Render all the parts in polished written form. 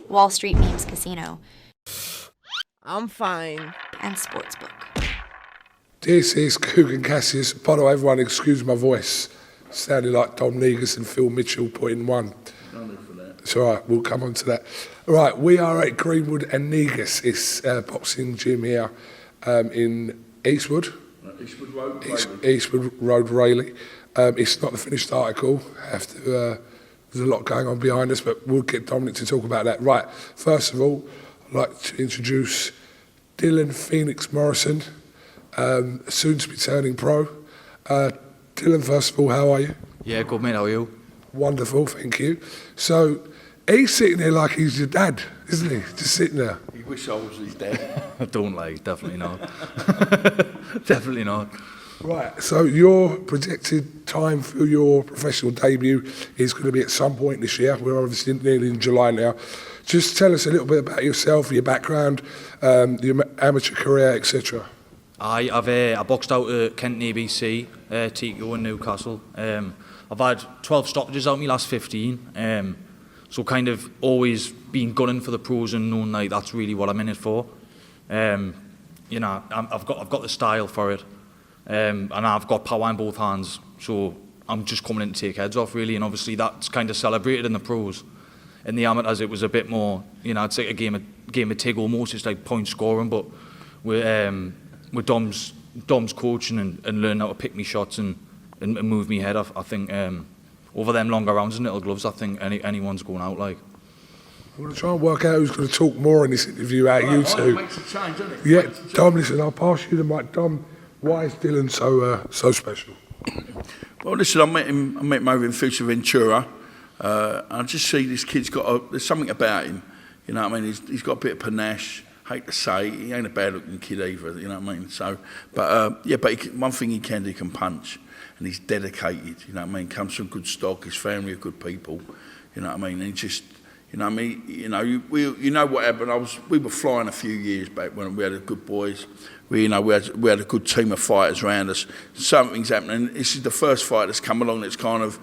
Wall Street Memes Casino, I'm fine. and Sportsbook. This is KUGAN CASSIUS. By the way, everyone, excuse my voice. Sounding like Dom Negus and Phil Mitchell putting one. No need for that. It's all right, we'll come on to that. All right, we are at Greenwood and Negus. It's a boxing gym here in Eastwood. Eastwood Road. Eastwood Road, Rayleigh. It's not the finished article. There's a lot going on behind us, but we'll get Dominic to talk about that. Right, first of all, I'd like to introduce Dylan PHOENIX-MORRISON, soon to be turning pro. Dylan, first of all, how are you? Yeah, good mate, how are you? Wonderful, thank you. So, he's sitting there like he's your dad, isn't he? Just sitting there. He wish I was his dad. I don't like, definitely not. Definitely not. Right, so your projected time for your professional debut is going to be at some point this year. We're obviously nearly in July now. Just tell us a little bit about yourself, your background, your amateur career, etc. I boxed out at Kent ABC, TKO in Newcastle. I've had 12 stoppages out of my last 15. So kind of always been gunning for the pros and knowing like that's really what I'm in it for. You know, I've got the style for it. And I've got power in both hands, so I'm just coming in to take heads off really, and obviously that's kind of celebrated in the pros. In the amateurs it was a bit more, you know, it's like a game of tig almost, it's like point scoring, but with Dom's coaching and learning how to pick me shots and move me head, I think over them longer rounds and little gloves, I think anyone's going out like. I'm going to try and work out who's going to talk more in this interview out of you two. It makes a change, doesn't it? Yeah, Dom, listen, I'll pass you the mic. Dom, why is Dylan so special? Well, listen, I met him over in Fuerteventura. I just see this kid's there's something about him. You know what I mean? He's got a bit of panache. Hate to say, he ain't a bad-looking kid either. You know what I mean? So, but one thing he can do, he can punch, and he's dedicated. You know what I mean? Comes from good stock. His family are good people. You know what I mean? And he just, you know what I mean? You know what happened. We were flying a few years back when we had a good boys. We had a good team of fighters around us. Something's happening. This is the first fight that's come along that's kind of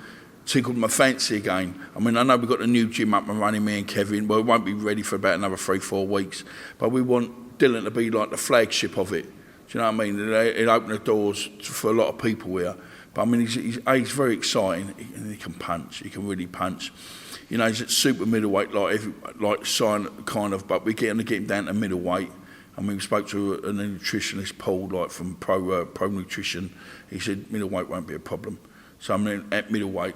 tickled my fancy again. I mean, I know we've got a new gym up and running, me and Kevin. Well, it won't be ready for about another 3-4 weeks. But we want Dylan to be like the flagship of it. Do you know what I mean? It'll open the doors for a lot of people here. But I mean, he's very exciting. He can punch. He can really punch. You know, he's at super middleweight, like Sign kind of. But we're getting to get him down to middleweight. I mean, we spoke to a nutritionist, Paul, like from Pro Nutrition. He said middleweight won't be a problem. So I mean, at middleweight,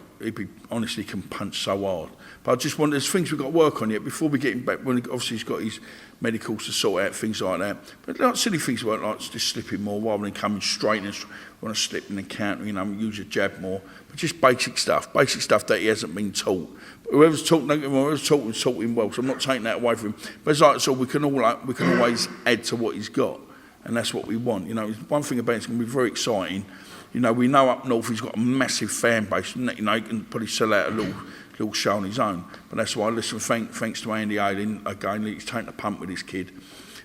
honestly can punch so hard. But I just want, there's things we've got to work on yet before we get him back. When obviously he's got his medicals to sort out, things like that. But like silly things like just slipping more rather than coming straight and want to slip in the counter, you know, use your jab more. But just basic stuff that he hasn't been taught. Whoever's taught him well, so I'm not taking that away from him. But it's like, so we can always add to what he's got, and that's what we want. You know, one thing about it's going to be very exciting. You know, we know up north he's got a massive fan base. You know, he can probably sell out a little show on his own. But that's why, listen, thanks to Andy Ayling, again, he's taking a punt with this kid.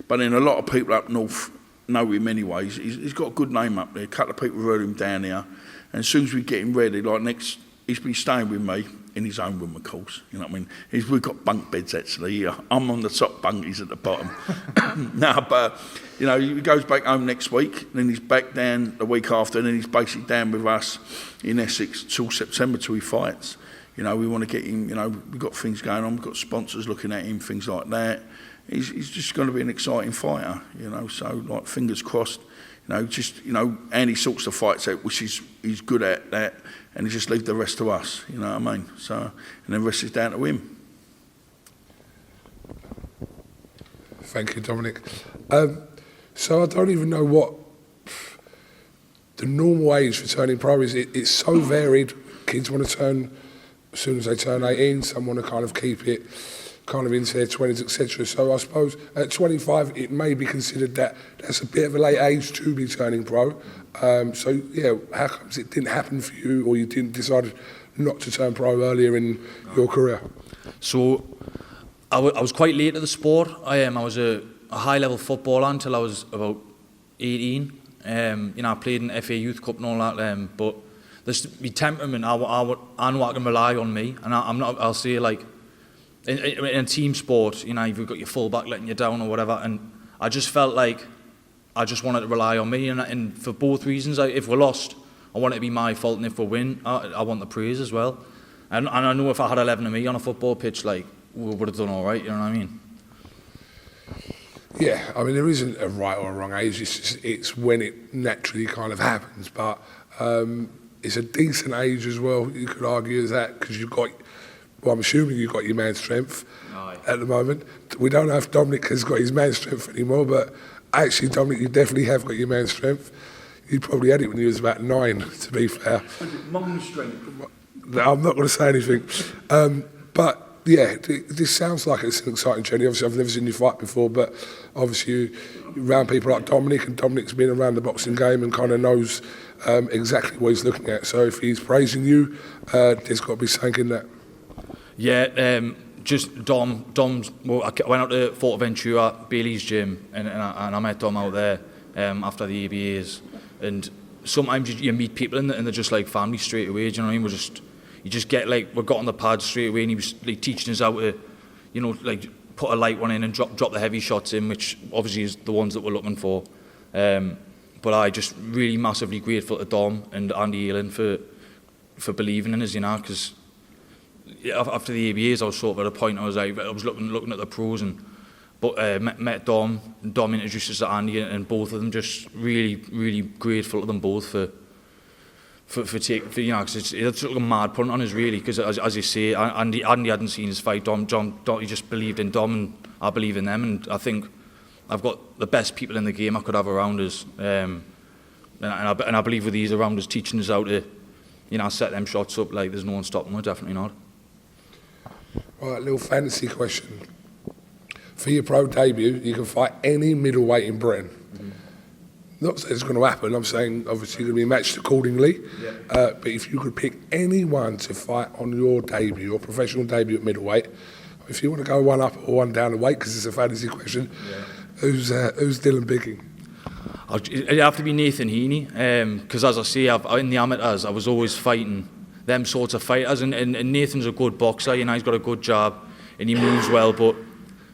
But then a lot of people up north know him anyways. He's got a good name up there. A couple of people have heard him down here. And as soon as we get him ready, he's been staying with me in his own room, of course. You know what I mean? We've got bunk beds, actually. I'm on the top bunk, he's at the bottom. But, you know, he goes back home next week, and then he's back down the week after, and then he's basically down with us in Essex till September till he fights. You know, we want to get him, you know, we've got things going on, we've got sponsors looking at him, things like that. He's just going to be an exciting fighter, you know, so, like, fingers crossed. You know, Andy sorts the fights out, which he's good at that, and he just leaves the rest to us, you know what I mean? So, and the rest is down to him. Thank you, Dominic. So I don't even know what the normal age for turning pro is. It's so varied. Kids want to turn as soon as they turn 18. Some want to kind of keep it kind of into their 20s, etc. So I suppose at 25 it may be considered that's a bit of a late age to be turning pro. So yeah, how comes it didn't happen for you, or you didn't decide not to turn pro earlier in your career? So I was quite late to the sport. I was a high-level footballer until I was about 18. You know, I played in FA Youth Cup and all that. But my temperament, I know I can rely on me, and I'll say like, in a team sport, you know, you've got your fullback letting you down or whatever, and I just felt like I just wanted to rely on me, and for both reasons. If we're lost, I want it to be my fault, and if we win, I want the praise as well. And I know if I had 11 of me on a football pitch, like, we would have done all right, you know what I mean? Yeah, I mean, there isn't a right or a wrong age. It's when it naturally kind of happens. But it's a decent age as well. You could argue as that because you've got, well, I'm assuming you've got your man strength at the moment. We don't know if Dominic has got his man strength anymore, but actually, Dominic, you definitely have got your man strength. You probably had it when you was about 9, to be fair. Mum strength. I'm not going to say anything. But yeah, this sounds like it's an exciting journey. Obviously, I've never seen you fight before, but obviously you're around people like Dominic, and Dominic's been around the boxing game and kind of knows exactly what he's looking at. So if he's praising you, there's got to be something in that. Yeah, just Dom's. Well, I went out to Forteventura, Bailey's gym, and I met Dom out there after the ABAs. And sometimes you meet people and they're just like family straight away. Do you know what I mean? You just get like, we got on the pad straight away, and he was like teaching us how to, you know, like put a light one in and drop the heavy shots in, which obviously is the ones that we're looking for. But I just really massively grateful to Dom and Andy Elan for believing in us, you know, because after the ABAs I was sort of at a point I was looking at the pros, but met Dom, and Dom introduced us to Andy, and both of them just really grateful to them both for you know, because it's like a mad punt on us really, because as you say, Andy hadn't seen his fight. Dom, he just believed in Dom, and I believe in them, and I think I've got the best people in the game I could have around us, and I believe with these around us teaching us how to, you know, set them shots up, like there's no one stopping them, definitely not. Right, little fantasy question. For your pro debut, you can fight any middleweight in Britain. Not saying it's going to happen, I'm saying obviously you're going to be matched accordingly. Yeah. But if you could pick anyone to fight on your debut, your professional debut at middleweight, if you want to go one up or one down the weight, because it's a fantasy question, who's Dylan picking? It'd have to be Nathan Heaney, because as I say, in the amateurs, I was always fighting them sorts of fighters, and Nathan's a good boxer, you know, he's got a good jab, and he moves well, but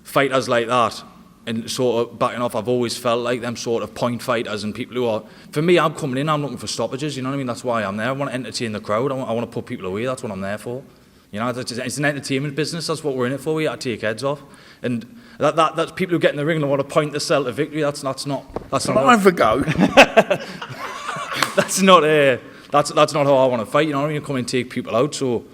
fighters like that, and sort of backing off, I've always felt like them sort of point fighters and people who are, for me, I'm coming in, I'm looking for stoppages, you know what I mean? That's why I'm there. I want to entertain the crowd, I want to put people away, that's what I'm there for. You know, it's an entertainment business, that's what we're in it for, we have to take heads off. And that's people who get in the ring and want to point the cell to victory, that's not Have a go. that's not how I want to fight, you know what I mean? You come and take people out, so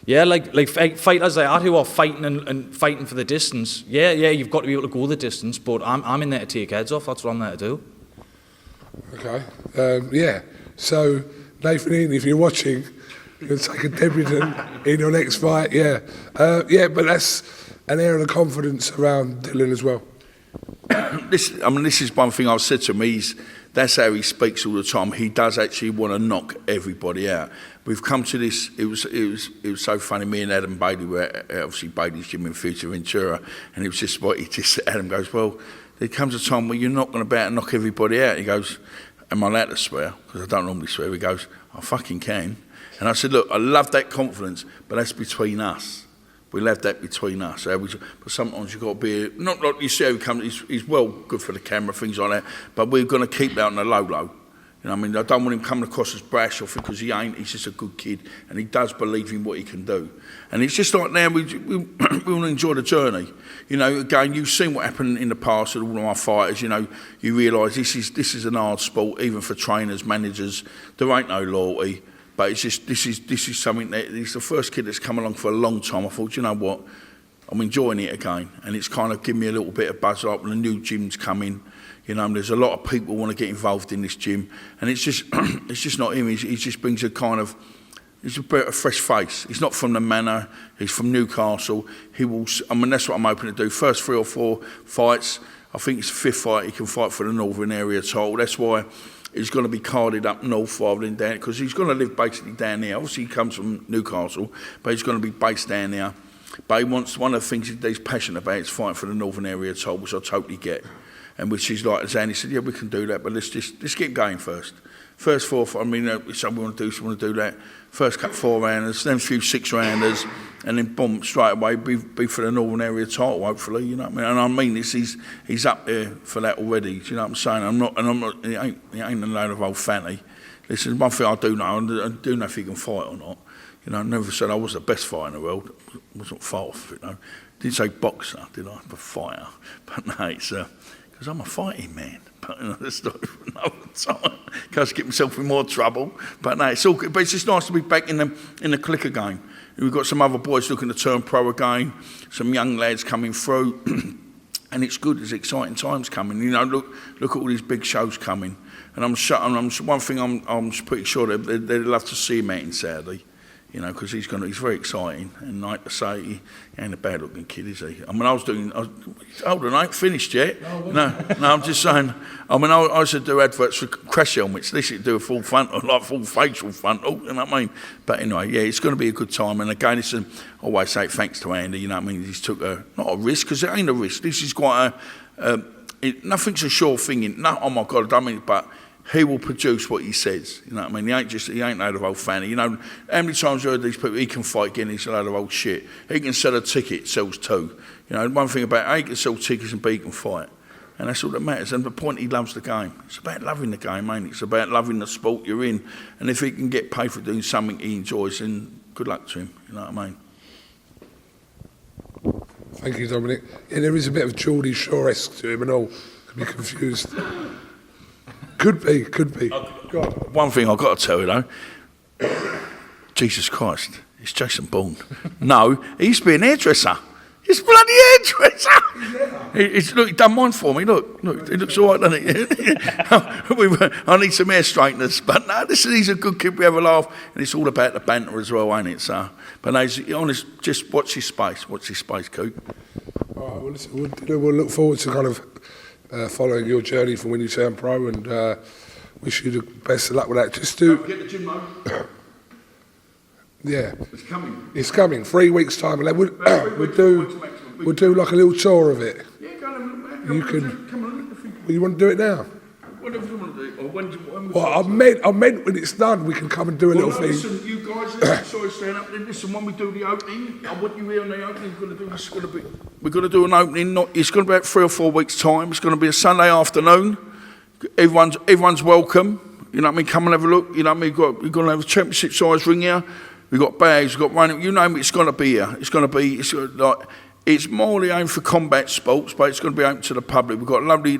yeah, like fighters like that who are fighting and fighting for the distance. Yeah, you've got to be able to go the distance, but I'm in there to take heads off. That's what I'm there to do. Okay, yeah. So Nathan Heaney, if you're watching, you'll take a debutant in your next fight. Yeah, but that's an air of confidence around Dylan as well. This is one thing I've said to him. That's how he speaks all the time. He does actually want to knock everybody out. We've come to this. It was so funny. Me and Adam Bailey were at, obviously Bailey's gym in Fuerteventura, and it was just what Adam goes, well, there comes a time where you're not going to be able to knock everybody out. He goes, am I allowed to swear? Because I don't normally swear. He goes, I fucking can. And I said, look, I love that confidence, but that's between us. We left that between us. But sometimes you've got to be, not like you see how he comes, he's well good for the camera, things like that, but we're going to keep that on the low. You know what I mean? I don't want him coming across as brash, or because he ain't, he's just a good kid, and he does believe in what he can do. And it's just like now, we want to enjoy the journey. You know, again, you've seen what happened in the past with all of our fighters, you know, you realise this is an hard sport, even for trainers, managers, there ain't no loyalty. But it's just, this is something that, he's the first kid that's come along for a long time. I thought, you know what, I'm enjoying it again. And it's kind of given me a little bit of buzz up when the new gym's come in. You know, there's a lot of people who want to get involved in this gym. And it's just not him. He just brings a kind of, he's a bit of a fresh face. He's not from the Manor, he's from Newcastle. He will, I mean, that's what I'm hoping to do. First 3 or 4 fights, I think it's the 5th fight he can fight for the Northern Area title. That's why he's going to be carded up north rather than down, because he's going to live basically down there. Obviously he comes from Newcastle, but he's going to be based down there. But he wants, one of the things that he's passionate about is fighting for the Northern Area title, which I totally get. and which is like, as Andy said, yeah, we can do that, but let's get going first. First 4, I mean, some we want to do, some want to do that. First cut 4 rounders, then a few 6 rounders, and then boom, straight away, be for the Northern Area title, hopefully, you know what I mean? And I mean this, he's up there for that already, do you know what I'm saying? I'm not, it ain't a load of old fanny. Listen, one thing I do know, I do know if he can fight or not. You know, I never said I was the best fighter in the world. I wasn't far off, you know. Didn't say boxer, did I? But fighter. But no, it's because I'm a fighting man. But you know, that's not for another time. Because I get myself in more trouble. But no, it's all good. But it's just nice to be back in the clicker game. We've got some other boys looking to turn pro again. Some young lads coming through. And it's good. There's exciting times coming. You know, look at all these big shows coming. And one thing I'm pretty sure they'd love to see him out in Saturday. You know, because he's very exciting, and like I say, he ain't a bad-looking kid, is he? I mean, hold on, I ain't finished yet. No, I'm just saying. I mean, I used to do adverts for crash helmets. This should do a full frontal, like full facial frontal. You know what I mean? But anyway, yeah, it's going to be a good time. And again, I always say thanks to Andy. You know what I mean? He's took not a risk, because it ain't a risk. This is quite nothing's a sure thing. No, oh my God, I don't mean it, but he will produce what he says. You know what I mean? He ain't a load of old fanny. You know, how many times I heard these people, he can fight again, he's a load of old shit. He can sell a ticket, sells 2. You know, one thing about A, he can sell tickets, and B, he can fight. And that's all that matters. And the point, he loves the game. It's about loving the game, ain't it? It's about loving the sport you're in. And if he can get paid for doing something he enjoys, then good luck to him. You know what I mean? Thank you, Dominic. Yeah, there is a bit of Geordie Shore-esque to him and all. Could be confused. Could be. One thing I've got to tell you, though. Jesus Christ, it's Jason Bourne. No, he used to be an hairdresser. He's a bloody hairdresser. Look, he done mine for me. Look, he looks all right, doesn't he? I need some hair straighteners. But no, listen, he's a good kid. We have a laugh. And it's all about the banter as well, ain't it? So, but no, he's honest, just watch his space. Watch his space, Coop. All right, well, listen, we'll look forward to kind of following your journey from when you turn pro, and wish you the best of luck with that. Just do. Don't forget the gym, though. Yeah. It's coming. It's coming. 3 weeks' time, and we'll do like a little tour of it. Yeah, go and have a look. You can. Come on, look. Well, you want to do it now? Whatever you want to do. Or when Well, I meant when it's done, we can come and do a little thing. Listen, you guys, sorry, stand up. Listen, when we do the opening, I want you here on the opening. We're going to do an opening. It's going to be about 3 or 4 weeks' time. It's going to be a Sunday afternoon. Everyone's welcome. You know what I mean? Come and have a look. You know what I mean? We're going to have a championship size ring here. We've got bags. We've got running. You know, it's going to be here. It's going to be. It's morely aimed for combat sports, but it's going to be open to the public. We've got a lovely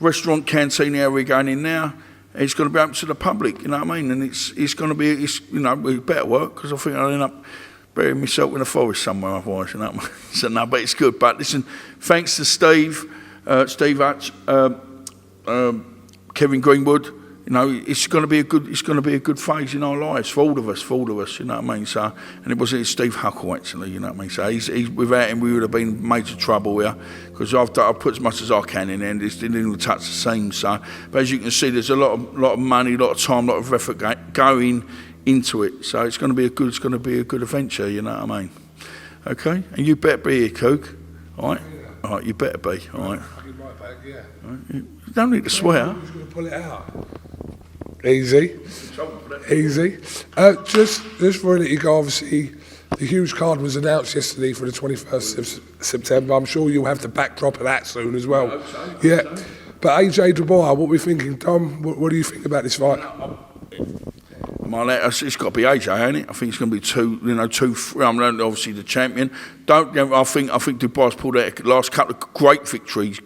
restaurant canteen area going in now. It's going to be open to the public, you know what I mean? And it's going to be, you know, we better work, because I think I'll end up burying myself in the forest somewhere otherwise, you know what I mean? So no, but it's good. But listen, thanks to Steve Hutch, Kevin Greenwood. You know, it's going to be a good phase in our lives for all of us, you know what I mean? So, and it was Steve Huckle actually, you know what I mean? So he's without him we would have been in major trouble here, because I've put as much as I can in there, and it didn't even touch the seam. So, but as you can see, there's a lot of money, a lot of time, a lot of effort going into it. So it's going to be a good adventure, you know what I mean? Okay, and you better be here, Coog. All right, all right, you better be. All right. Yeah. All right. You don't need to swear. Who's going to pull it out? Easy. Just for you go, obviously, the huge card was announced yesterday for the 21st of September. I'm sure you'll have the backdrop of that soon as well. I hope so. Yeah. But AJ Dubois, what are we thinking? Tom, what do you think about this fight? It's got to be AJ, ain't it? I think it's going to be two. I'm obviously the champion. I think Dubois pulled out the last couple of great victories.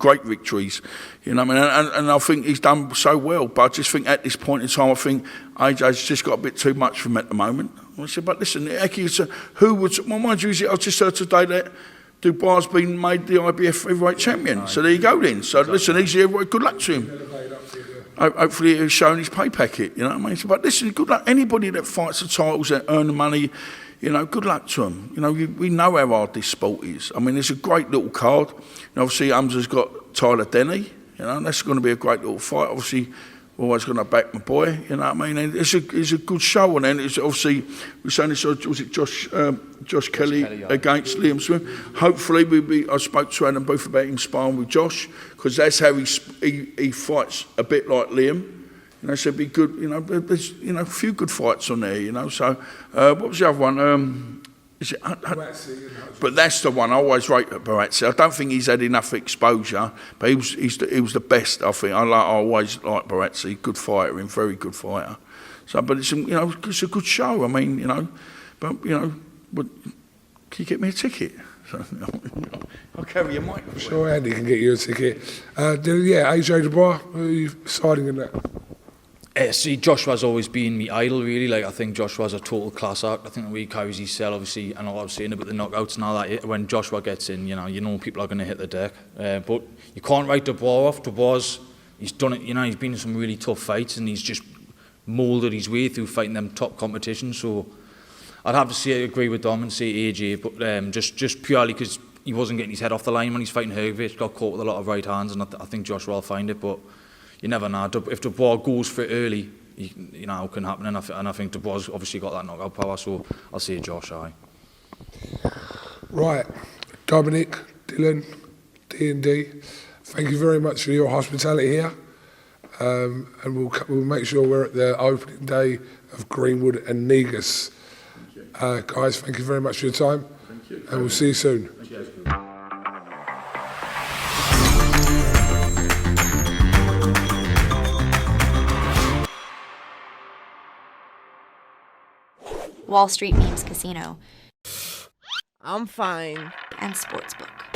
You know what I mean? And I think he's done so well. But I just think at this point in time, I think AJ's just got a bit too much for him at the moment. I said, but listen, who would? Well, mind you, I just heard today that Dubois has been made the IBF heavyweight champion. So there you go then. So listen, he's here. Good luck to him. Hopefully he's showing his pay packet, you know what I mean? So, but listen, good luck. Anybody that fights the titles, that earn the money, you know, good luck to them. You know, we know how hard this sport is. I mean, it's a great little card. And obviously, Hamza's got Tyler Denny, you know, and that's going to be a great little fight. Obviously, always going to back my boy, you know what I mean? And it's a good show, and then it's obviously, we're saying this, was it Josh Kelly against Liam Smith? Hopefully, I spoke to Adam Booth about him sparring with Josh, because that's how he fights a bit like Liam. You know, so it'd be good, you know, there's, you know, a few good fights on there, you know, so, what was the other one? Is it, but that's the one I always rate at Barazzi. I don't think he's had enough exposure, but he was the best. I think I always like Barazzi, good fighter, and very good fighter. So, but it's, you know, it's a good show. I mean, you know, but you know, can you get me a ticket? So, I'll carry your mic. Sure, Andy can get you a ticket. Yeah, AJ Dubois, who are you siding in that? See, Joshua's always been my idol, really. Like, I think Joshua's a total class act. I think the way he carries his cell, obviously, and obviously in about the knockouts and all that, when Joshua gets in, you know people are going to hit the deck. But you can't write Dubois off. Dubois, he's done it, you know, he's been in some really tough fights, and he's just moulded his way through fighting them top competitions. So I'd have to say I agree with Dom and say AJ, but just purely because he wasn't getting his head off the line when he's fighting Hergovich, got caught with a lot of right hands, and I think Joshua will find it, but you never know. If Dubois goes for it early, you know, it can happen. And I think Dubois obviously got that knockout power, so I'll say Josh, aye. Right. Dominic, Dylan, D&D, thank you very much for your hospitality here. And we'll make sure we're at the opening day of Greenwood and Negus. Guys, thank you very much for your time. Thank you. And we'll see you soon. Wall Street Memes Casino I'm fine. and Sportsbook.